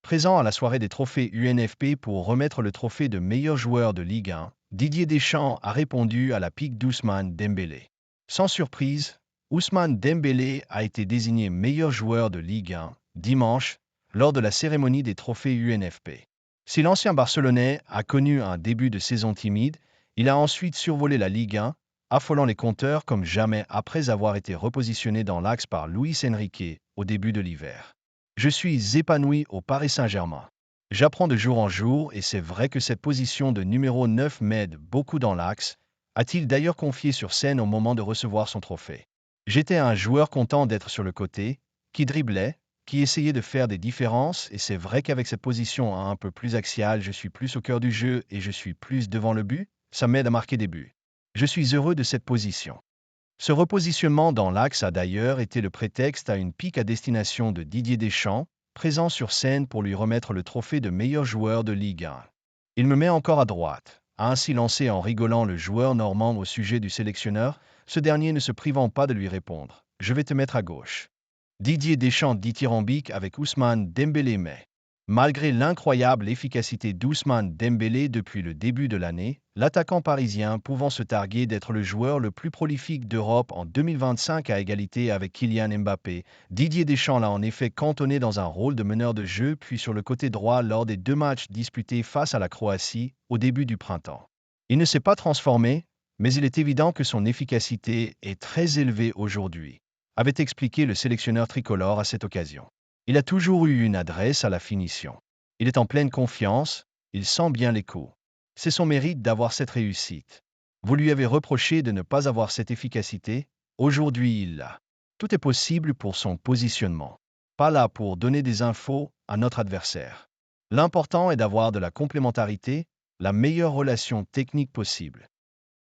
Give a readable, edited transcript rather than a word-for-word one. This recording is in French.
Présent à la soirée des trophées UNFP pour remettre le trophée de meilleur joueur de Ligue 1, Didier Deschamps a répondu à la pique d'Ousmane Dembélé. Sans surprise, Ousmane Dembélé a été désigné meilleur joueur de Ligue 1 dimanche lors de la cérémonie des trophées UNFP. Si l'ancien Barcelonais a connu un début de saison timide, il a ensuite survolé la Ligue 1, affolant les compteurs comme jamais après avoir été repositionné dans l'axe par Luis Enrique au début de l'hiver. Je suis épanoui au Paris Saint-Germain. J'apprends de jour en jour et c'est vrai que cette position de numéro 9 m'aide beaucoup dans l'axe, a-t-il d'ailleurs confié sur scène au moment de recevoir son trophée. J'étais un joueur content d'être sur le côté, qui driblait, qui essayait de faire des différences et c'est vrai qu'avec cette position un peu plus axiale, je suis plus au cœur du jeu et je suis plus devant le but, ça m'aide à marquer des buts. Je suis heureux de cette position. Ce repositionnement dans l'axe a d'ailleurs été le prétexte à une pique à destination de Didier Deschamps, présent sur scène pour lui remettre le trophée de meilleur joueur de Ligue 1. Il me met encore à droite, a ainsi lancé en rigolant le joueur normand au sujet du sélectionneur, ce dernier ne se privant pas de lui répondre « Je vais te mettre à gauche ». Didier Deschamps dithyrambique avec Ousmane Dembélé mais, malgré l'incroyable efficacité d'Ousmane Dembélé depuis le début de l'année, l'attaquant parisien pouvant se targuer d'être le joueur le plus prolifique d'Europe en 2025 à égalité avec Kylian Mbappé, Didier Deschamps l'a en effet cantonné dans un rôle de meneur de jeu puis sur le côté droit lors des 2 matchs disputés face à la Croatie au début du printemps. Il ne s'est pas transformé, mais il est évident que son efficacité est très élevée aujourd'hui, avait expliqué le sélectionneur tricolore à cette occasion. Il a toujours eu une adresse à la finition. Il est en pleine confiance, il sent bien les coups. C'est son mérite d'avoir cette réussite. Vous lui avez reproché de ne pas avoir cette efficacité, aujourd'hui il l'a. Tout est possible pour son positionnement. Pas là pour donner des infos à notre adversaire. L'important est d'avoir de la complémentarité, la meilleure relation technique possible.